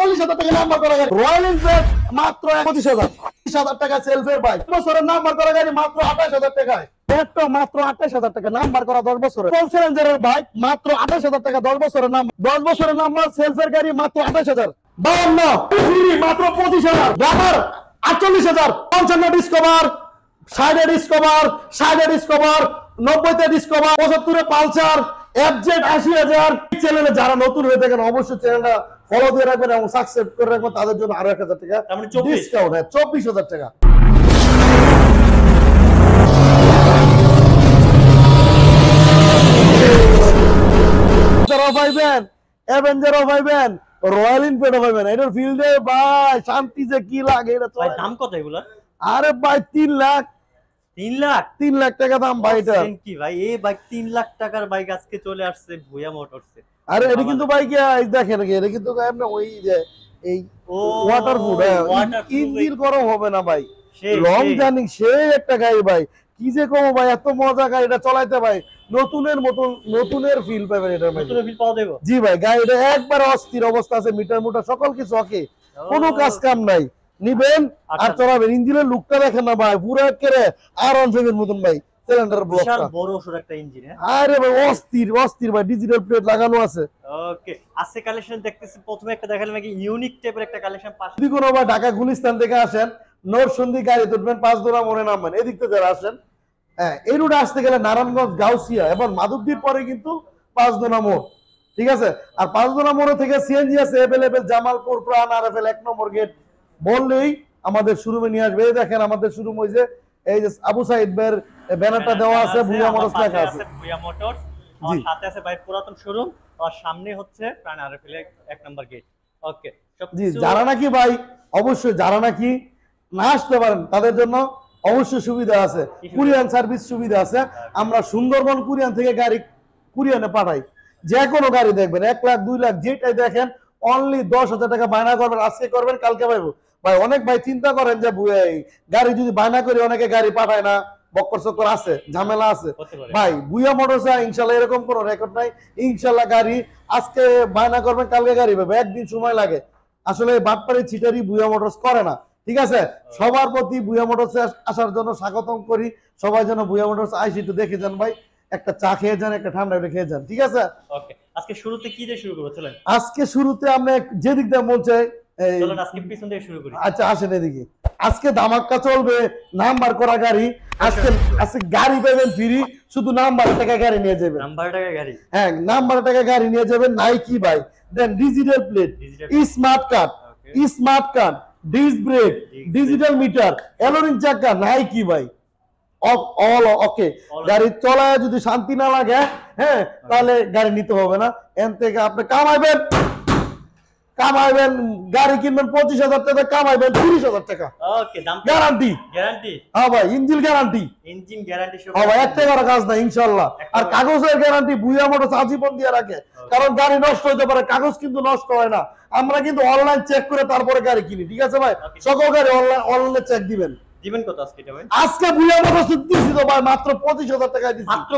48,000 টাকা নাম্বার করা গাড়ি, রয়্যাল এনফিল্ড মাত্র 25,000, 30,000 টাকা সেলফের বাইক, বছরের নাম্বার করা গাড়ি মাত্র 28,000 টাকায়, পেট্রো মাত্র 28,000 টাকা নাম্বার করা 10 বছরের, ফুল চ্যালেঞ্জারের বাইক মাত্র 28,000 টাকা 10 বছরের নাম্বার, 10 বছরের নাম্বার সেলফের গাড়ি মাত্র 28,000, 52 মাত্র 25,000, Glamour 48,000, 55 discover, 60 discover, 60 discover, 90 discover, 75 Pulsar, FZ 80,000। চ্যানেলে যারা নতুন হয়ে থাকেন অবশ্যই চ্যানেলটা ফলো দিয়ে রাখবেন এবং সাবস্ক্রাইব করে রাখবেন, তাদের জন্য আরো 1,000 টাকা ডিসকাউন্ট, 24,000 টাকা। পাইবেন অ্যাভেঞ্জারও পাইবেন, রয়্যাল এনফিল্ডও পাইবেন। এটার ফিল্ডে ভাই শান্তি যে কি লাগে, এটা ভাই দাম কত এগুলা? আরে ভাই 3 লাখ 3 লাখ টাকা দাম ভাই এটা। কি ভাই এই বাইক 3 লাখ টাকার বাইক আজকে চলে আসছে ভুয়া মোটরসে। আরে এটা কিন্তু বাইক দেখেন এটা কিন্তু এমনি ওই যে এই ওয়াটারপ্রুফ, ইঞ্জিন গরম হবে না ভাই, লং জার্নি সেই একটা গাড়ি ভাই, কি যে কম ভাই, এত মজা গাড়িটা চালাইতে ভাই, নতুনের মতন নতুনের ফিল পাবেন এটার মধ্যে, নতুনের ফিল পাওয়া দেব। জি ভাই গাড়িটা একবার অস্থির অবস্থা আছে, মিটার মোটা সকল কিছু ওকে, কোনো কাজ কাম নাই, নিবেন আর চালাবেন। ইঞ্জিনের লুকটা দেখেন না ভাই, পুরো একেবারে আর17 এর মতন ভাই, সিলিন্ডার ব্লকটা বিশাল বড় সর একটা ইঞ্জিন। আরে ভাই অস্থির ভাই, ডিজিটাল প্লেট লাগানো আছে। ওকে আজকে কালেকশন দেখতেছি, প্রথমে একটা দেখালাম নাকি ইউনিক টাইপের একটা কালেকশন পাস। যদি কোনো ভাই ঢাকা গুলিস্তান থেকে আসেন, নরসিংদী গাড়ি তুলবেন, 5 দোরা মোড়ে নামবেন, এদিক থেকে যারা আসেন, হ্যাঁ এই রুটে আসতে গেলে নারায়ণগঞ্জ, গাউসিয়া এবং মাধবদীর পরে কিন্তু 5 দোনা মোড়, ঠিক আছে। আর 5 দোনা মোড় থেকে সিএনজি আছে अवेलेबल, জামালপুর প্রাণ আরএফএল 1 নম্বর গেট বললেই আমাদের শোরুমে নিয়ে আসবে। এই দেখেন আমাদের শোরুম হইছে এই যে আবু সাইদ ভাইয়ের ব্যানারটা দেওয়া আছে, ভুয়া মোটরস লেখা আছে, ভুয়া মোটরস। আর সাথে আছে ভাই পুরাতন শোরুম, আর সামনে হচ্ছে প্রাণ আরএফএল 1 নম্বর গেট। ওকে জি, যারা নাকি ভাই অবশ্যই যারা নাকি না আসতে পারেন তাদের জন্য অবশ্যই সুবিধা আছে, কুরিয়ান সার্ভিস সুবিধা আছে। আমরা সুন্দরবন কুরিয়ান থেকে গাড়ি কুরিয়ানে পাঠাই, যে কোনো গাড়ি দেখবেন 1 লাখ 2 লাখ যেটাই দেখেন অনলি 10,000 টাকা বায়না করবেন, আজকে করবেন কালকে পাইবো। ভাই অনেক ভাই চিন্তা করেন যে গাড়ি যদি বায়না করি অনেকে গাড়ি পাঠায় না, বক্কর চক্কর আছে, ঝামেলা আছে। ভাই বুয়া মোটরসে ইনশাল্লাহ এরকম কোনো রেকর্ড নাই, ইনশাল্লাহ গাড়ি আজকে বায়না করবেন কালকে গাড়ি পাবে, একদিন সময় লাগে। আসলে বাটপাড়ি চিটারি বুয়া মোটরস করে না, ঠিক আছে। সবার প্রতি বুয়া মোটরসে আসার জন্য স্বাগতম করি, সবাই যেন বুয়া মোটরস আইসি একটু দেখে যান ভাই, একটা চা খেয়ে যান, একটা ঠান্ডা খেয়ে যান, ঠিক আছে। ওকে আজকে শুরুতে কি দিয়ে শুরু করব? চলেন আজকে শুরুতে আমরা যে দিক দিয়ে মন চাই চলেন আজকে পিছন থেকে শুরু করি। আচ্ছা আসেন এদিকে। আজকে ধামাকা চলবে নাম্বার করা গাড়ি, আজকে গাড়ি পাবেন ফ্রি, শুধু নাম্বার টাকা গাড়ি নিয়ে যাবেন, নাম্বার টাকা গাড়ি, হ্যাঁ নাম্বার টাকা গাড়ি নিয়ে যাবেন। নাইকি ভাই, then digital plate, smart card, disc brake, digital meter, এলোরিং চাকা, নাইকি ভাই অল ওকে। গাড়ি চলায় যদি শান্তি না লাগে, হ্যাঁ তাহলে গাড়ি নিতে হবে না। এন থেকে আপনি কামাইবেন গাড়ি কিনবেন 25,000 টাকা, কামাইবেন 30,000 টাকা। ওকে দাম গ্যারান্টি হ্যাঁ ভাই, ইঞ্জিন গ্যারান্টি হ্যাঁ ভাই, 1 টাকার কাজ না ইনশাআল্লাহ। আর কাগজের গ্যারান্টি বুয়া মোটরস আজীবন দিয়ে রাখে, কারণ গাড়ি নষ্ট হতে পারে, কাগজ কিন্তু নষ্ট হয় না। আমরা কিন্তু অনলাইন চেক করে তারপরে গাড়ি কিনি, ঠিক আছে ভাই। সকল গাড়ি অনলাইনে চেক দিবেন। দিবেন কত আজকে এটা ভাই? আজকে বুয়া মোটরস দিছি তো ভাই মাত্র 25,000 টাকা দিছি, মাত্র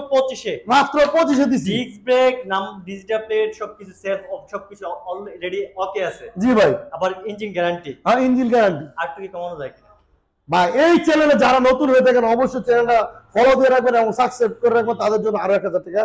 25 দিছি। ডিস্ক ব্রেক, নাম ডিজিটাল প্লেট, সবকিছু সেলফ সবকিছু অলরেডি ওকে আছে। জি ভাই, আবার ইঞ্জিন গ্যারান্টি। হ্যাঁ ইঞ্জিন গ্যারান্টি। আর কি কমানো যায় কিনা ভাই? এই চ্যানেলে যারা নতুন হয়ে থাকেন অবশ্যই চ্যানেলটা ফলো দিয়ে রাখবেন এবং সাবস্ক্রাইব করে রাখবেন, তাদের জন্য আরো 1,000 টাকা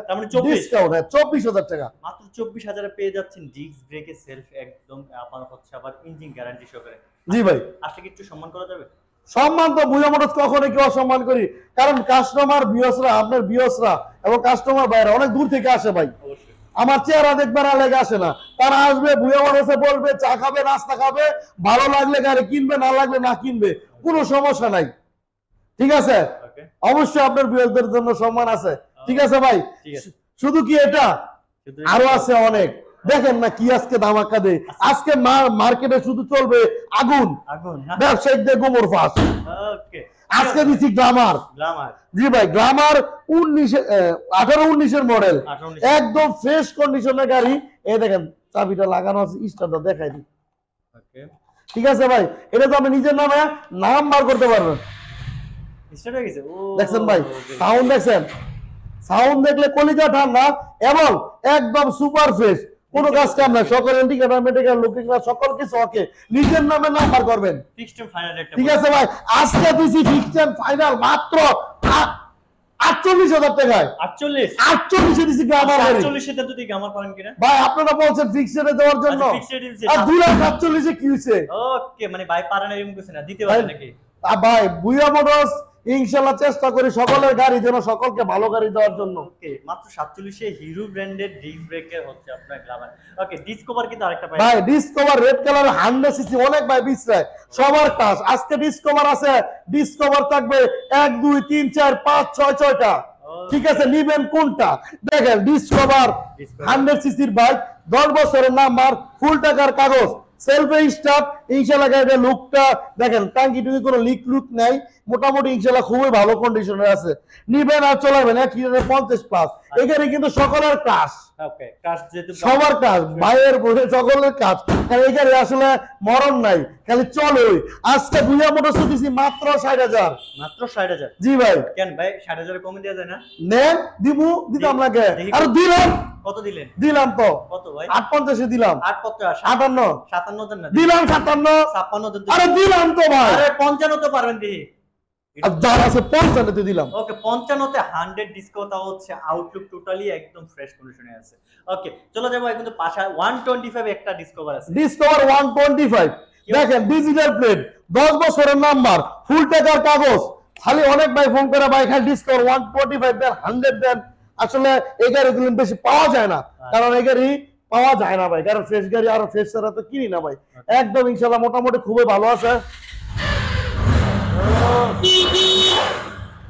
ডিসকাউন্ট, 24,000 টাকা। মাত্র 24,000 এ পেয়ে যাচ্ছেন ডিস্ক ব্রেকে সেলফ একদম, আপনার হচ্ছে আবার ইঞ্জিন গ্যারান্টি সহকারে। জি ভাই, আসলে কি একটু সম্মান করা যাবে? সম্মান তো বুয়া মোটরস কখনো কেউ অসম্মান করি, কারণ কাস্টমার ভিউয়ার্সরা, আপনার ভিউয়ার্সরা এবং কাস্টমার ভাইরা অনেক দূর থেকে আসে ভাই। অবশ্যই আমার চেহারা দেখবার লেগে আসে না, তারা আসবে বুয়া মোটরসে, বলবে চা খাবে, নাস্তা খাবে, ভালো লাগলে গাড়ি কিনবে, না লাগলে না কিনবে, কোনো সমস্যা নাই, ঠিক আছে। অবশ্যই আপনার ভিউয়ারদের জন্য সম্মান আছে, ঠিক আছে ভাই। শুধু কি এটা, আরো আছে অনেক। দেখেন না কি আজকে ধামাকা দেয়, আজকে মার্কেটে শুধু চলবে আগুন, ব্যবসায়িকদের গোমর ফাঁস। আজকে দিচ্ছি গ্লামার, জি ভাই গ্লামার 18-19 এর মডেল, একদম ফ্রেশ কন্ডিশনের গাড়ি। এই দেখেন চাবিটা লাগানো আছে, স্টারটা দেখাই দিই, ঠিক আছে ভাই। এটা তো আপনি নিজের নামে নাম বার করতে পারবেন। দেখছেন ভাই সাউন্ড, দেখছেন সাউন্ড দেখলে কলিজা ঠান্ডা এবং একদম সুপার ফ্রেশ, কোনো কাজ কাম না, সকল ইন্ডিকেটর মেডিকেল লুকিং গ্লাস সকল কিছু ওকে, নিজের নামে নাম্বার করবেন। ফিক্সড টাইম ফাইনাল রেট, ঠিক আছে ভাই, আজকে দিছি ফিক্সড এন্ড ফাইনাল মাত্র 48,000 টাকায়। 48 দিছি গ্রামার গাড়ি। 48 তে যদি গ্রামার পারেন কিনা ভাই আপনারা বলছেন ফিক্সড এ দেওয়ার জন্য, ফিক্সড রেট আর 2,48 এ কি হইছে? ওকে, মানে ভাই পারেন এরকম কিছু না, দিতে পারেন নাকি? ভাই বুয়া মোটরস ইনশাআল্লাহ চেষ্টা করি সকলের গাড়ি যেন সকলকে ভালো গাড়ি দেওয়ার জন্য। ওকে, মাত্র 47 এ হিরো ব্র্যান্ডের ডিস্ক ব্রেকের হচ্ছে আপনার গ্লামার। ওকে, ডিসকভার কিন্তু আরেকটা পাই ভাই, ডিসকভার রেড কালার 100 সিসি অনেক ভাই বিছরায় সবার কাজ। আজকে ডিসকভার আছে, ডিসকভার থাকবে 1 2 3 4 5 6 6টা। ঠিক আছে, নিবেন কোনটা? দেখেন ডিসকভার 100 সিসির বাইক, 10 বছরের নাম্বার, ফুল টাকার কাগজ, সেলফে স্টার্ট, ইনশাআল্লাহ গাড়ির লুকটা দেখেন, টাঙ্কি টুকি কোনো লিক লুক নাই, মোটামুটি ইনশাআল্লাহ খুবই ভালো কন্ডিশনে আছে। নিবেন আর চলাবেন 1,50 প্লাস। এখানে কিন্তু সকলের কাজ, ওকে, কাজ যেহেতু সবার কাজ, ভাইয়ের বোনের সকলের কাজ, কারণ এখানে আসলে মরণ নাই, খালি চলে। আজকে বুয়া মোটরস দিছি মাত্র 60,000। মাত্র 60,000? জি ভাই। কেন ভাই 60,000 কমে দেওয়া যায় না? নেন, দিমু, দিতাম লাগে আর দিলাম। কত দিলেন? দিলাম তো কত ভাই? 58 এ দিলাম। 8 কত? 58 57 দেন না? দিলাম 57। 56 দেন। আরে দিলাম তো ভাই। আরে 55 তো পারবেন দিহি। আর যার আছে 55 তে দিলাম। ওকে, 55 তে 100 ডিসকাউন্ট, তাও হচ্ছে আউটলুক টোটালি একদম ফ্রেশ কন্ডিশনে আছে। ওকে, চলে যাবো এখন তো পাশে 125 একটা ডিসকভার আছে। ডিসকভার 125 দেখেন, ডিজিটাল প্লেট, 10 বছরের নাম্বার, ফুল টাকার কাগজ। খালি অনেক ভাই ফোন করে ভাই খালি ডিসকভার 125 দেন, 100 দেন। আসলে এই গাড়িগুলো বেশি পাওয়া যায় না, কারণ এই গাড়ি পাওয়া যায় না ভাই, কারণ ফ্রেশ গাড়ি আর ফ্রেশ ছাড়া তো কিনি না ভাই। একদম ইনশাআল্লাহ মোটামুটি খুবই ভালো আছে।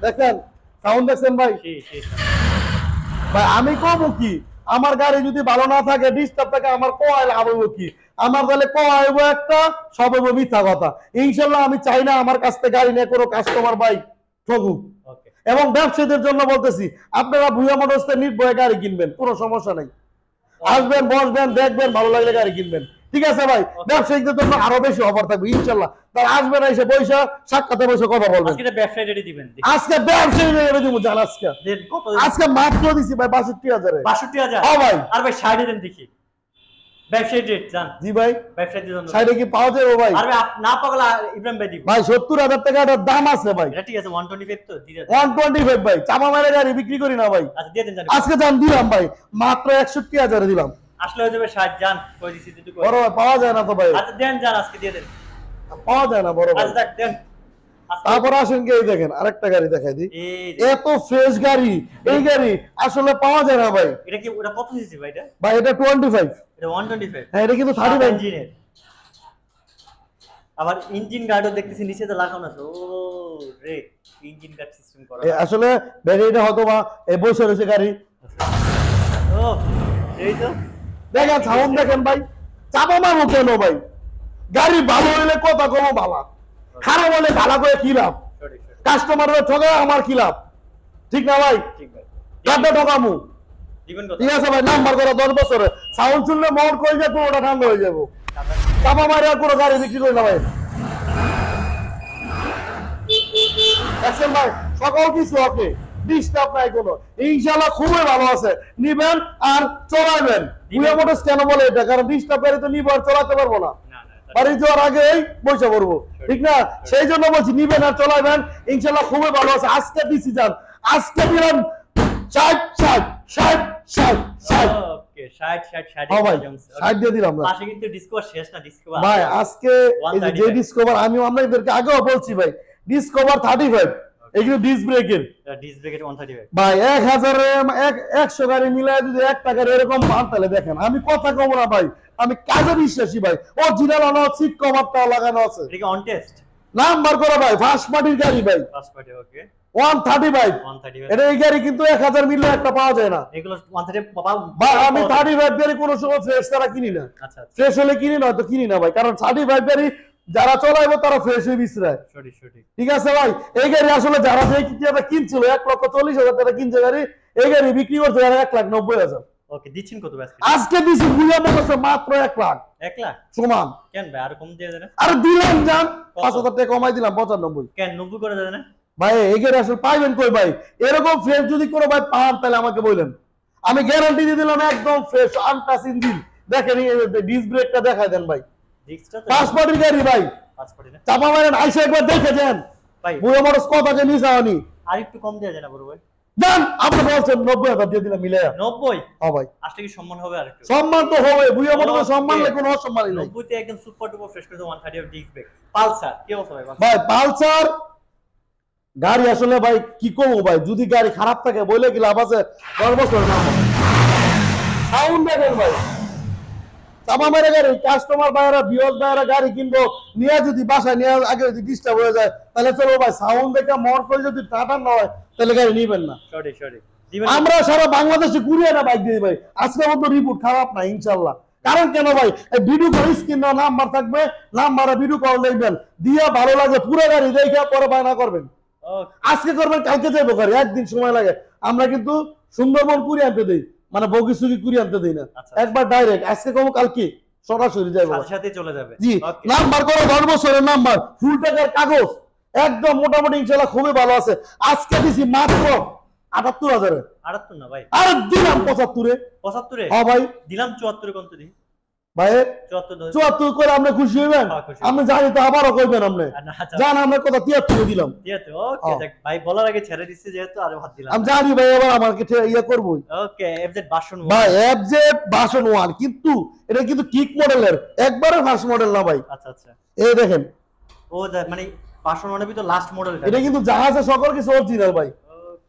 দেখেন সাউন্ড দেখছেন ভাই? ভাই আমি কমু কি, আমার গাড়ি যদি ভালো না থাকে, ডিস্টার্ব থাকে, আমার কোয়াইল আবো কি? আমার তাহলে কোয়াইব একটা, সব হইব মিথ্যা কথা। ইনশাআল্লাহ আমি চাই না আমার কাছ থেকে গাড়ি নিয়ে কোনো কাস্টমার ভাই ঠকুক। এবং ব্যবসায়ীদের জন্য বলতেছি, আপনারা ভুয়া মোটরস থেকে নির্ভয়ে গাড়ি কিনবেন, কোনো সমস্যা নাই। আসবেন, বসবেন, দেখবেন, ভালো লাগলে গাড়ি কিনবেন। ঠিক আছে ভাই, ব্যবসায়ীদের জন্য আরো বেশি অফার থাকবে ইনশাআল্লাহ। তার আসবেন, এসে পয়সা সাক্ষাতে বসে কথা বলবেন। আজকে ব্যবসায়ী রেডি দিবেন? আজকে ব্যবসায়ী রেডি দিব জান। আজকে মাত্র দিছি ভাই 62,000 এ। 62,000? হ্যাঁ ভাই। আর ভাই 60 দেন দেখি। ব্যবসায়ী রেট জান। জি ভাই, ব্যবসায়ীদের জন্য 60 কি পাওয়া যাবে ভাই? আর ভাই না পাগলা ইব্রাহিম ভাই দিব ভাই 70,000 টাকা এটার দাম আছে ভাই। এটা ঠিক আছে, 125 তো দিয়ে দেন। 125 ভাই, চাপা মারে গাড়ি বিক্রি করি না ভাই। আচ্ছা দিয়ে দেন জান। আজকে দাম দিলাম ভাই মাত্র 61,000 এ দিলাম। আসলে হয়ে যাবে 60 জান, কই দিছি দুটো কই। বড় ভাই পাওয়া যায় না তো ভাই। আচ্ছা দেন জান, আজকে দিয়ে দেন। পাওয়া যায় না বড় ভাই। আচ্ছা দেন। তারপর আসেন কি, এই দেখেন আরেকটা গাড়ি দেখাই দিই। এই এত ফ্রেশ গাড়ি, এই গাড়ি আসলে পাওয়া যায় না ভাই। এটা কি ওটা কত সিসি ভাই? এটা ভাই এটা 25। এটা 125? হ্যাঁ, এটা কিন্তু 35 ইঞ্জিনের। আবার ইঞ্জিন গার্ডও দেখতেছি নিচে তো লাগানো আছে। ও রে, ইঞ্জিন গার্ড সিস্টেম করা। আসলে ব্যাটারিটা হয়তো বা এই বসে রয়েছে গাড়ি। ও এই তো দেখেন সাউন্ড দেখেন ভাই, চাপা মারবো কেন ভাই? গাড়ি ভালো হইলে কথা কম ভালো, খারাপ হলে ভালো করে কি লাভ? কাস্টমারের ঠকা আমার কি লাভ? ঠিক না ভাই? ঠিক ভাই। কাটা ঠকামু। দিবেন কত? ঠিক আছে ভাই, নাম্বার করা 10 বছরে সাউন্ড শুনলে মোট করে যায়, পুরোটা ঠান্ডা হয়ে যাবো। চাপা মারে আর কোনো গাড়ি বিক্রি করি না ভাই। দেখছেন ভাই, সকল কিছু ওকে, ডিস্টার্ব নাই কোনো। ইনশাআল্লাহ খুবই ভালো আছে, নিবেন আর চলাবেন। বুয়া মোটরস কেন বলে এটা? কারণ ডিস্টার্ব গাড়ি তো নিব আর চালাতে পারবো না, বাড়ি যাওয়ার আগেই পয়সা করবো। ঠিক না? সেই জন্য বলছি নিবেন আর চলাবেন, ইনশাআল্লাহ খুবই ভালো আছে। আজকে দিছি যান, আজকে দিলাম 60 ওকে 60 হ্যাঁ ভাই, 60 দিয়ে দিলাম না। পাশে কিন্তু ডিসকভার শেষ না, ডিসকভার ভাই আজকে এই যে ডিসকভার আমি আপনাদেরকে আগেও বলছি ভাই, ডিসকভার 35 এগুলো ডিস্ক ব্রেকের। ডিস্ক ব্রেকের 135 ভাই 100 গাড়ি মিলায় যদি 1 টাকার এরকম পান, তাহলে দেখেন আমি কথা কম না ভাই, আমি কাজে বিশ্বাসী ভাই। অরিজিনাল আনো, সিট কভারটা লাগানো আছে, এটা কি অন টেস্ট নাম্বার করা ভাই, ফার্স্ট পার্টির গাড়ি ভাই। ফার্স্ট পার্টি ওকে 135 135 এটা এই গাড়ি কিন্তু 1000 মিললে একটা পাওয়া যায় না এগুলো 135 বাবা ভাই। আমি 35 গাড়ি কোনো সময় ফ্রেশ ছাড়া কিনি না। আচ্ছা ফ্রেশ হলে কিনি না, তো কিনি না ভাই, কারণ 35 গাড়ি যারা চলাইবো তারা ফ্রেশ হয়ে বিছরায়। সঠিক। ঠিক আছে ভাই, এই গাড়ি আসলে যারা যে কিনছিল 1,40,000 টাকা কিনছে গাড়ি, এই গাড়ি বিক্রি করছে 1,90,000। ওকে, দিচ্ছেন কত আজকে দিছি বুয়া মোটরস মাত্র 1 লাখ। 1 লাখ সমান। কেন ভাই আর কম দিয়ে দেন? আরে দিলাম জান, 5,000 টাকা কমাই দিলাম 95। কেন 90 করে দেন না ভাই? এই গাড়ি আসলে পাইবেন কই ভাই? এরকম ফ্রেশ যদি কোনো ভাই পান তাহলে আমাকে বলেন, আমি গ্যারান্টি দিয়ে দিলাম একদম ফ্রেশ আনটাচ ইঞ্জিন, দেখেন ডিস ব্রেকটা দেখায় দেন ভাই, ডিস্কটা তো পাসপোর্টের গাড়ি ভাই, পাসপোর্টে না চাপা মারেন আইসা একবার দেখে যান ভাই, বুয়া মোটরস কথাকে নিয়ে যাওয়ানি আর একটু কম দেওয়া যায় না বড় ভাই? জান আপনি বলছেন 90,000 দিয়ে দিলাম মিলে 90 হ্যাঁ ভাই, আসলে কি সম্মান হবে আর একটু? সম্মান তো হবে, বুয়া মোটরসের Okay. সম্মান কোনো অসম্মানই নাই 90 তে একদম সুপার ডুপার ফ্রেশ করে 130 এর ডিস্ক ব্রেক পালসার কি অবস্থা ভাই? ভাই পালসার গাড়ি আসলে ভাই কি করবো ভাই, যদি গাড়ি খারাপ থাকে বলে কি লাভ আছে, 10 বছর না সাউন্ড দেখেন ভাই, চাপা মেরে গাড়ি কাস্টমার ভাইরা বিয়স ভাইরা গাড়ি কিনবো নিয়ে যদি বাসায় নিয়ে আগে যদি ডিস্টার্ব হয়ে যায় তাহলে চলো ভাই, সাউন্ড দেখে মন করে যদি টাটা নয় তাহলে গাড়ি নিবেন না। সরি সরি দিবেন আমরা সারা বাংলাদেশে কুরিয়ারে বাইক দিই ভাই, আজকের মতো রিপোর্ট খারাপ না ইনশাল্লাহ। কারণ কেন ভাই, ভিডিও কল স্ক্রিন নাম্বার থাকবে, নাম্বারে ভিডিও কল দেখবেন, দিয়ে ভালো লাগে পুরো গাড়ি দেখে পরে বায়না করবেন, ওকে আজকে করবেন কালকে যাবো গাড়ি, একদিন সময় লাগে। আমরা কিন্তু সুন্দরবন কুরিয়ে আনতে দিই, মানে বগিসুগি কুরিয়ে আনতে দিই না, আচ্ছা। একবার ডাইরেক্ট আজকে কমো কালকে সরাসরি যাবো। সাথে সাথে চলে যাবে। জি ওকে নাম্বার করো 10 বছরের নাম্বার, ফুল টাকার কাগজ, একদম মোটামুটি ইনশাল্লাহ খুবই ভালো আছে। আজকে দিছি মাত্র 78,000 78 না ভাই, আর দিলাম 75-এ। 75 এ হ্যাঁ ভাই, দিলাম 74 এ, কত দিই? ভাই 74 74 করে আপনি খুশি হইবেন? হ্যাঁ, খুশি। আপনি জানি তো আবারও কইবেন আপনি, না আচ্ছা জান আমরা কথা 73 দিলাম, ঠিক আছে ওকে হ্যাঁ। যাক ভাই, বলার আগে ছেড়ে দিচ্ছে যেহেতু আরো হাত দিলাম। আমি জানি ভাই এবার আমাকে ইয়ে করবোই ওকে এফজেড ভার্সন 1 ভাই, এফজেড ভার্সন 1, কিন্তু এটা কিন্তু কিক মডেলের, একবারে ফার্স্ট মডেল না ভাই। আচ্ছা আচ্ছা, এই দেখেন ও মানে ভার্সন 1 এর ভিতর লাস্ট মডেল এটা কিন্তু জাহাজের সকল কিছু অরিজিনাল ভাই।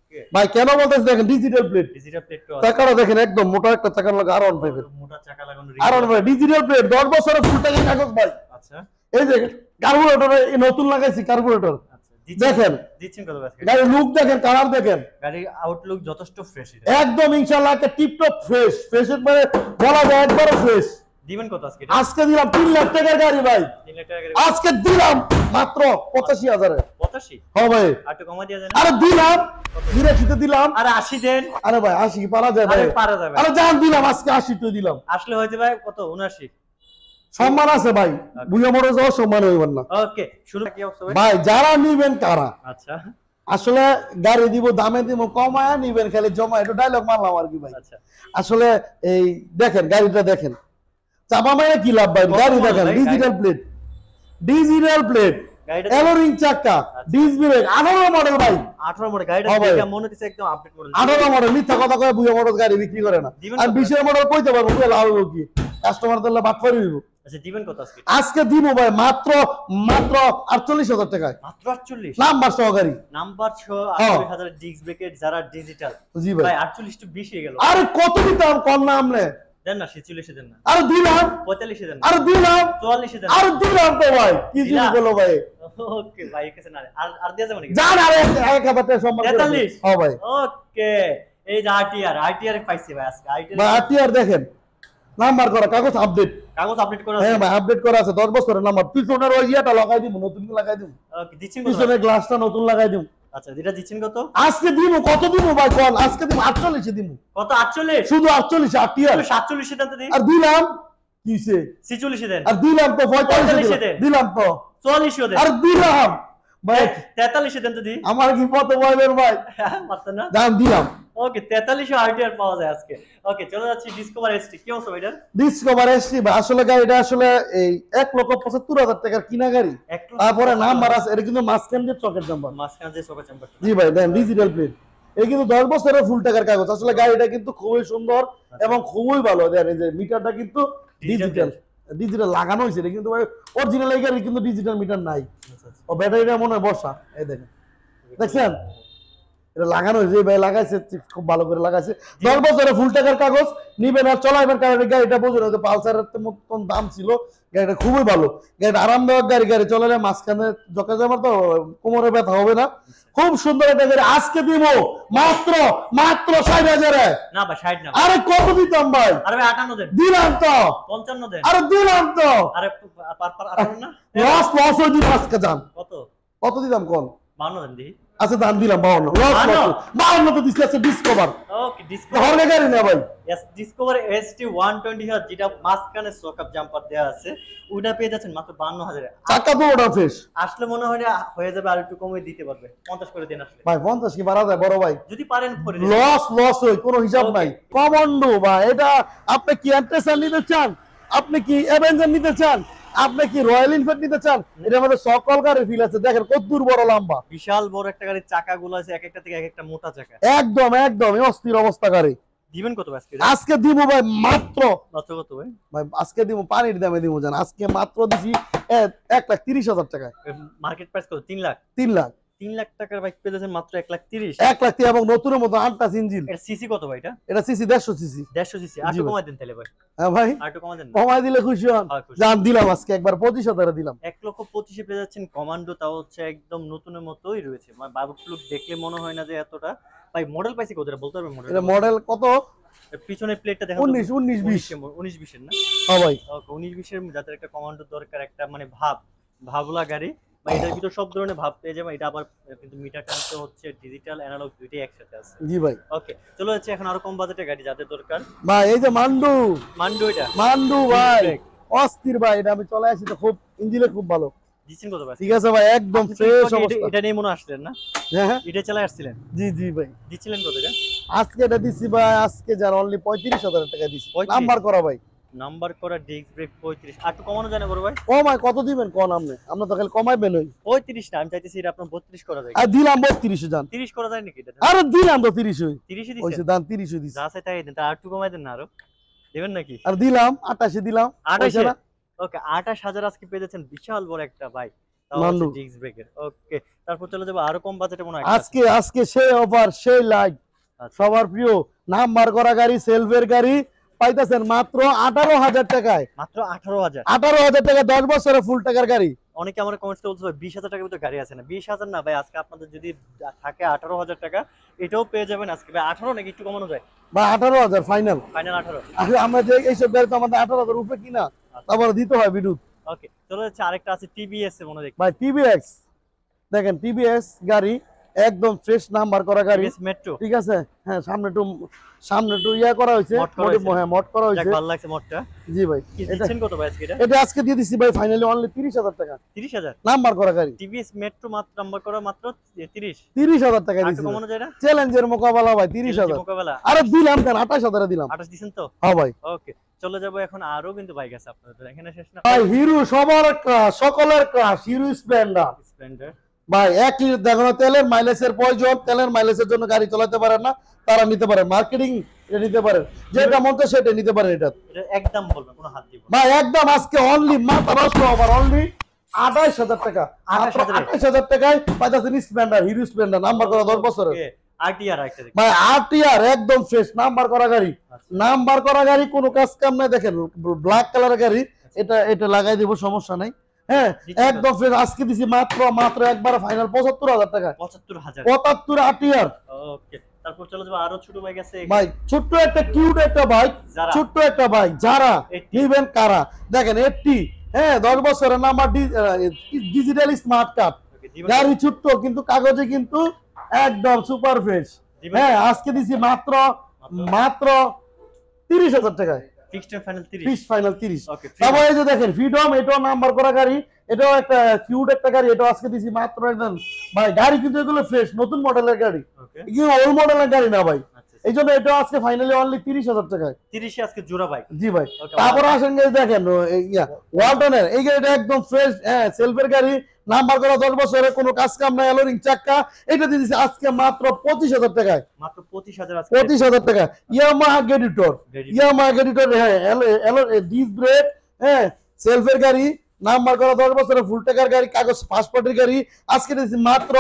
ওকে ভাই কেন বলতেছি দেখেন, ডিজিটাল প্লেট, ডিজিটাল প্লেট তো চাকাটা দেখেন একদম মোটা একটা চাকার লাগে R15 এর, মোটা চাকা লাগানো R15 ডিজিটাল প্লেট, 10 বছরের ফুল টাকা কাগজ ভাই। আচ্ছা এই যে কার্বুরেটর নতুন লাগাইছি, কার্বুরেটর আচ্ছা দেখেন, দিচ্ছেন কত আজকে? গাড়ির লুক দেখেন, কালার দেখেন, গাড়ির আউটলুক যথেষ্ট ফ্রেশ এটা, একদম ইনশাআল্লাহ একটা টিপটপ ফ্রেশ, ফ্রেশের মানে বলা যায় একবারে ফ্রেশ। দিবেন কত আজকে? আজকে দিলাম 3 লাখ টাকার গাড়ি ভাই, 3 লাখ টাকা গাড়ি আজকে দিলাম মাত্র 85,000-এ। 85 হ্যাঁ ভাই, আর একটু কমা দেওয়া যায় না? আরে দিলাম 82-তে দিলাম, আরে 80 দেন, আরে ভাই 80 কি পারা যায় ভাই? আরে পারা যাবে, আরে জান দিলাম আজকে 80-তে দিলাম, আসলে হয়েছে ভাই কত 79। সম্মান আছে ভাই, বুঝা মরে যাওয়ার সম্মান হইবেন না ওকে শুরু কি অবস্থা ভাই? ভাই। যারা নিবেন কারা, আচ্ছা আসলে গাড়ি দিব দামে দিব, কমায়া নিবেন খালি জমা, এটা ডায়লগ মারলাম আর কি ভাই। আচ্ছা আসলে এই দেখেন গাড়িটা দেখেন, চাপা মারে কি লাভ ভাই, কত গাড়ি model দেখেন ভাই? ডিজিটাল প্লেট, ডিজিটাল প্লেট, গাড়িটা এলোরিং চাকা, ডিস্ক ব্রেক, 18 মডেল ভাই, 18 মডেল, গাড়িটা হ্যাঁ ভাই। দেখে মনে হচ্ছে একদম আপডেট মডেল। 18 মডেল, মিথ্যা কথা কয়ে বুয়া মডেল গাড়ি বিক্রি করে না। দিবেন আর কত? 20 মডেল কইতে পারবো বুয়া লাভ হইব কি, কাস্টমার তো বাদ করে দিব। আচ্ছা দিবেন কত আজকে? আজকে দিব ভাই মাত্র 48,000 টাকায়, মাত্র 48 নাম্বার সহকারী। নাম্বার 6 হ্যাঁ। 48,000 ডিস্ক ব্রেকেট যারা ডিজিটাল। জি ভাই, ভাই 48 একটু বেশি হয়ে গেল, আরে কত দিতাম কম না আমনে, দেন না 46 এ দেন না, আরে দিলাম, 45 এ দেন না, আরে দিলাম, 44 এ দেন আরে দিলাম তো ভাই, কি শুরু দিলা? করলো ভাই, ওকে ভাই কাছে না আর দেয়া যাবে নাকি? জান আরে 1,000 টাকা সম্মান করে 43? দিন। হ্যাঁ ভাই, ওকে এই যে আরটিআর পাইছি ভাই আজকে, ভাই আরটিআর আরটিআর দেখেন, নাম্বার করা, কাগজ আপডেট, কাগজ আপডেট করা হ্যাঁ আছে। ভাই আপডেট করা আছে, 10 বছরের নাম্বার, পিছনের ওই ইয়েটা লাগাই দিব, নতুন লাগাই দিব, ওকে দিচ্ছেন কত? পিছনের গ্লাসটা নতুন লাগাই দিব। আচ্ছা যেটা দিচ্ছেন কত? আজকে দিব, কত দিব ভাই কোন, আজকে দিব 48 দিব, কত 48? শুধু 48 আরটিআর, 47 এ দেন তো দিই, আর দিলাম কিসে, 46 এ দেন, আর দিলাম তো 45 45 দিলাম, দিলাম তো, 44 এ দেন, আর দিলাম ভাই, 43 এ দেন তো দিই, আমার কি কত বয়বের ভাই, মাত্র না। দাম দিলাম। ওকে 43 আরটিআর পাওয়া যায় আজকে। ওকে চলে যাচ্ছি ডিসকভার এসটি, কি অবস্থা এটার? ডিসকভার এসটি ভাই, আসলে গাড়িটা আসলে এই 1,75,000 টাকার কিনা গাড়ি, একটু তারপরে নাম্বার আছে, এটা কিন্তু মাঝখান দিয়ে চকের নাম্বার। মাঝখানে যে সোফা চেম্বার, জি ভাই দেন ডিজিটাল প্লেট, এই কিন্তু 10 বছরের ফুল টাকার কাগজ। আসলে গাড়িটা কিন্তু খুবই সুন্দর এবং খুবই ভালো, দেন এই যে মিটারটা কিন্তু ডিজিটাল, ডিজিটাল লাগানো হয়েছে, এটা কিন্তু ভাই অরিজিনাল এই গাড়ি কিন্তু ডিজিটাল মিটার নাই, আচ্ছা আচ্ছা ও ব্যাটারিটা মনে হয় বসা, এই দেখেন দেখছেন এটা লাগানো হয়েছে, ভাই লাগাইছে খুব ভালো করে লাগাইছে, 10 বছরের ফুল টাকার কাগজ, নিবেন আর চলাইবেন, কারণ এই গাড়িটা বুঝুন হয়তো পালসারের মতন দাম ছিল, গাড়িটা খুবই ভালো, গাড়িটা আরামদায়ক গাড়ি, গাড়ি চলালে মাঝখানে জকা যাবার তো কোমরে ব্যথা হবে না, খুব সুন্দর একটা গাড়ি। আজকে দিব মাত্র 60,000-এ। না ভাই 60 না, আরে কত দিতাম ভাই, আরে ভাই 58 দেন, দিলাম তো, 55 দেন, আরে দিলাম তো, আরে পার 58 না, লস হয়ে দিন আজকে যান, কত? কত দিতাম কোন, 52 দেন দিই, আচ্ছা দাম দিলাম 52 52 তো দিছি আছে ডিসকভার ওকে ডিসকভার হরগে গাড়ি না ভাই यस ডিসকভার এসটি 120 হাজার যেটা মাঝখানে সোকআপ জাম্পার দেওয়া আছে ওটা পেয়ে যাচ্ছেন মাত্র 52000 এ চাকা তো ওটা ফ্রেশ আসলে মনে হয় না হয়ে যাবে আর একটু কমে দিতে পারবে 50 করে দিন আসলে ভাই 50 কি বাড়া যায় বড় ভাই যদি পারেন করে দিন লস হই কোনো হিসাব Okay. নাই কমান্ডো ভাই এটা আপনি কি অ্যান্টেসার নিতে চান আপনি কি অ্যাভেঞ্জার নিতে চান আপনি কি রয়্যাল এনফিল্ড নিতে চান এটার মধ্যে সকল গাড়ির ফিল আছে দেখেন কত দূর বড় লম্বা বিশাল বড় একটা গাড়ির চাকাগুলো আছে এক একটা থেকে এক একটা মোটা চাকা একদম অস্থির অবস্থা গাড়ি দিবেন কত আজকে আজকে দিব ভাই মাত্র কত ভাই ভাই আজকে দিব পানির দামে দিব জান আজকে মাত্র দিছি 1,30,000 টাকায় মার্কেট প্রাইস কত 3 লাখ 3 লাখ 3 লাখ টাকার বাইক পেয়ে যাচ্ছেন মাত্র 1,30,000 1 লাখ এবং নতুনের মতো 8টা ইঞ্জিন এর সিসি কত ভাই এটা এটা সিসি 150 সিসি 150 সিসি আর জি একটু ভাই। কমাই দেন তাহলে ভাই হ্যাঁ ভাই আর একটু কমাই দেন না কমাই দিলে খুশি হন হ্যাঁ, খুশি। জান দিলাম আজকে একবার 25,000 দিলাম 1,25,000 এ পেয়ে যাচ্ছেন কমান্ডো তাও হচ্ছে একদম নতুনের মতোই রয়েছে মানে বাবুক লুক দেখলে মনে হয় না যে এতটা ভাই মডেল পাইছি কত এটা বলতে পারবেন মডেল এটা মডেল কত পিছনের প্লেটটা দেখেন 19 20 19 20 এর না হ্যাঁ ভাই ওকে 19 20 এর যাদের একটা কমান্ডো দরকার একটা মানে ভাবলা গাড়ি বা এটার ভিতর সব ধরনের ভাব পেয়ে যাবেন এটা আবার কিন্তু মিটার টানতে হচ্ছে ডিজিটাল অ্যানালগ দুইটাই একসাথে আছে জি ভাই ওকে চলো হচ্ছে এখন আরো কম বাজেটের গাড়ি যাদের দরকার ভাই এই যে মান্ডু মান্ডো এটা ভাই Brake। অস্থির ভাই এটা আমি চলে আসি তো খুব ইঞ্জিনে খুব ভালো দিচ্ছেন কত ভাই ঠিক আছে ভাই একদম আপনি তো ফ্রেশ একটু আগে অবস্থা এটা নিয়ে মনে আসলেন না হ্যাঁ এটা চালায় আসছিলেন জি ভাই দিচ্ছিলেন কত এটা আজকে এটা দিছি ভাই আজকে যার অনলি 35,000 টাকা দিছি 35? নাম্বার করা ভাই নাম্বার করা ডিস্ক ব্রেক 35 আর একটু কমানো যায় না বড় ভাই কমায় কত দিবেন কোন আপনি আমরা তো খালি কমাইবেন ওই 35 না আমি চাইতেছি এটা আপনার 32 করা যায় আর দিলাম 32 জান 30 করা যায় নাকি এটা আরে দিলাম তো 30 হই 30 এ ওইছে দিছেন দাম 30 দিছি যা চাই তাই দেন তা আর একটু কমাই দেন না আরো দেবেন নাকি আর দিলাম 28 দিলাম 28 না? ওকে 28000 আজকে পেয়ে যাচ্ছেন বিশাল বড় একটা বাইক মান্ডু। ডিস্ক ব্রেকের ওকে তারপর চলে যাবো আরো কম বাজেটে মনে হয় আজকে সেই অফার সেই লাইক আচ্ছা। সবার প্রিয় নাম্বার করা গাড়ি সেলফের গাড়ি পাইতেছেন মাত্র 18,000 টাকায় মাত্র 18000 18,000 টাকা 10 বছরের ফুল টাকার গাড়ি অনেকে আমার কমেন্টস বলছে ভাই 20000 টাকার ভিতর গাড়ি আছে না 20000 না ভাই আজকে আপনাদের যদি থাকে 18000 টাকা এটাও পেয়ে যাবেন আজকে ভাই 18 নাকি একটু কমানো যায় বা 18,000 ফাইনাল ফাইনাল 18 আসলে আমরা যে এইসব গাড়ি তো আমাদের 18,000 উপরে কিনা তারপরে দিতে হয় বিদ্যুৎ ওকে চলে যাচ্ছে আরেকটা আছে টিভিএস এর মনে দেখি ভাই টিভিএক্স দেখেন টিভিএস গাড়ি একদম ফ্রেশ নাম্বার করা গাড়ি টিভিএস মেট্রো ঠিক আছে হ্যাঁ সামনে একটু ইয়া করা হয়েছে মড করা হয়েছে। হ্যাঁ মড করা যাক হয়েছে ভালো লাগছে মোটটা জি ভাই কি এটা দিচ্ছেন কত ভাই আজকে এটা এটা আজকে দিয়ে দিছি ভাই ফাইনালি অনলি 30,000 টাকা 30000 নাম্বার করা গাড়ি টিভিএস মেট্রো মাত্র নাম্বার করা মাত্র 30 30,000 টাকা আর একটু দিছি কমানো যায় না চ্যালেঞ্জের মোকাবেলা ভাই 30,000 মোকাবেলা আরে দিলাম কেন 28,000 দিলাম 28 দিছেন তো হ্যাঁ ভাই ওকে চলে যাবো এখন আরো কিন্তু বাইক আছে আপনাদের এখানে শেষ না ভাই হিরো সবার ক্রাশ সকলের ক্রাশ হিরো স্প্লেন্ডার স্প্লেন্ডার ভাই 1 লিটার দেখো তেলের মাইলেজের প্রয়োজন তেলের মাইলেজের জন্য গাড়ি চালাতে পারেন না তারা নিতে পারে মার্কেটিং এটা নিতে পারেন যেটা মন চায় সেটা নিতে পারেন এটা এটা একদম বলবেন কোনো হাত দিব না। ভাই একদম আজকে অনলি মাত্র অফার অনলি 28,000 টাকা 28,000 টাকায় পাইতাছেন স্প্লেন্ডার হিরো স্প্লেন্ডার নাম্বার করা 10 বছরের Okay, আরটিআর একটা দেখি ভাই আরটিআর একদম ফ্রেশ নাম্বার করা গাড়ি আচ্ছা। নাম্বার করা গাড়ি কোনো কাজ কাম নাই দেখেন ব্ল্যাক কালারের গাড়ি এটা লাগাই দিব সমস্যা নাই হ্যাঁ একদম ফ্রেশ আজকে দিছি মাত্র একবার ফাইনাল 75,000 টাকা 75000 75 আরটিআর ওকে তারপর চলে যাবো আরো ছোট বাইক আছে ভাই ছোট্ট একটা কিউট একটা বাইক যারা ছোট্ট একটা বাইক যারা 80 নিবেন কারা দেখেন 80 হ্যাঁ 10 বছরের number digital smart card Okay, দিবেন গাড়ি ছোট্ট কিন্তু কাগজে কিন্তু একদম সুপার ফ্রেশ দিবেন হ্যাঁ আজকে দিছি মাত্র 30,000 টাকায় fixed and final 30 fix final 30 okay তারপর এই যে দেখেন ফ্রিডম এটাও নাম্বার করা গাড়ি এটাও একটা কিউট একটা গাড়ি এটাও আজকে দিছি মাত্র একদম ভাই গাড়ি কিন্তু এগুলো ফ্রেশ নতুন মডেলের গাড়ি ওকে এগুলো ওল্ড মডেলের গাড়ি না ভাই আচ্ছা এই জন্য এটাও আজকে ফাইনালি অনলি 30,000 টাকায় 30 এ আজকে জোড়া বাইক জি ভাই Okay, তারপরে আসেন গাড়ি দেখেন ওয়ালটনের এই গাড়িটা একদম ফ্রেশ হ্যাঁ সেলফের গাড়ি নাম্বার করা 10 বছরের কোনো কাজ কাম নাই এলোরিং চাক্কা এটা দিয়ে দিছি আজকে মাত্র 25,000 টাকায় মাত্র 25000 আজকে 25,000 টাকা ইয়ামাহা গেডিটর হ্যাঁ ডিস ব্রেক হ্যাঁ সেলফের গাড়ি নাম্বার করা 10 বছরের ফুল টাকার গাড়ি কাগজ পাসপোর্টের গাড়ি আজকে দিছি মাত্র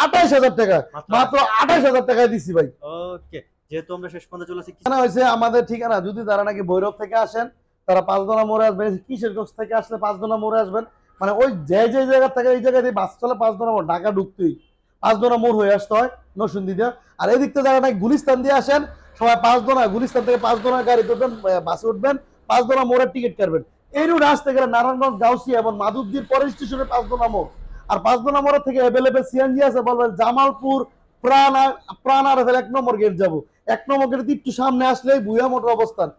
28,000 টাকা মাত্র 28,000 টাকায় দিছি ভাই ওকে যেহেতু আমরা শেষ পর্যন্ত চলে আসি ঠিকানা হয়েছে আমাদের ঠিকানা যদি তারা নাকি ভৈরব থেকে আসেন তারা 5 দোনা মোড়ে আসবেন কিশোরগঞ্জ থেকে আসলে 5 দোনা মোড়ে আসবেন মানে ওই যে জায়গা থেকে এই জায়গা দিয়ে বাস চলে 5 দোনা মোড় ঢাকা ঢুকতেই 5 দোনা মোড় হয়ে আসতে হয় নরসিংদী দিয়ে আর এদিক থেকে যারা নাকি গুলিস্তান দিয়ে আসেন সবাই 5 দোনা গুলিস্তান থেকে 5 দোনা গাড়ি ধরবেন বাসে উঠবেন 5 দোনা মোড়ের টিকিট কাটবেন এই রুট আসতে গেলে নারায়ণগঞ্জ গাউসিয়া এবং মাধবদীর পরের স্টেশনে 5 দোনা মোড় আর 5 নম্বর থেকে অ্যাভেলেবেল সিএনজি আছে, বলবেন জামালপুর প্রাণ আর 1 নম্বর গেট যাব, 1 নম্বর গেট একটু সামনে আসলেই ভুয়া মোটর অবস্থান।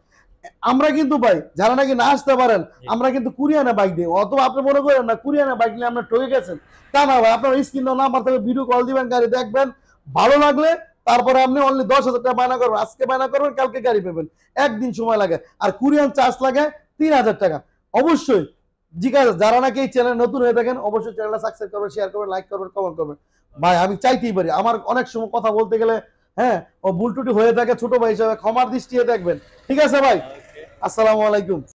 আমরা কিন্তু ভাই যারা নাকি না আসতে পারেন, আমরা কিন্তু কুরিয়ানে বাইক দিই, অথবা আপনি মনে করেন না কুরিয়ানে বাইক নিয়ে আপনার ঠকে গেছেন, তা না ভাই, আপনার স্ক্রিন নাম্বার থেকে ভিডিও কল দিবেন, গাড়ি দেখবেন, ভালো লাগলে তারপরে আপনি অনলি 10,000 টাকা বায়না করবেন, আজকে বায়না করবেন কালকে গাড়ি পাবেন, একদিন সময় লাগে, আর কুরিয়ান চার্জ লাগে 3,000 টাকা। অবশ্যই জিজ্ঞাসা, যারা নাকি এই চ্যানেল নতুন হয়ে থাকেন অবশ্যই চ্যানেলটা সাবস্ক্রাইব করবেন, শেয়ার করবেন, লাইক করবেন, কমেন্ট করবেন। ভাই আমি চাইতেই পারি, আমার অনেক সময় কথা বলতে গেলে হ্যাঁ ও ভুল টুটি হয়ে থাকে, ছোট ভাই হিসাবে ক্ষমার দৃষ্টিতে দেখবেন। ঠিক আছে ভাই, ওকে। আসসালামু আলাইকুম।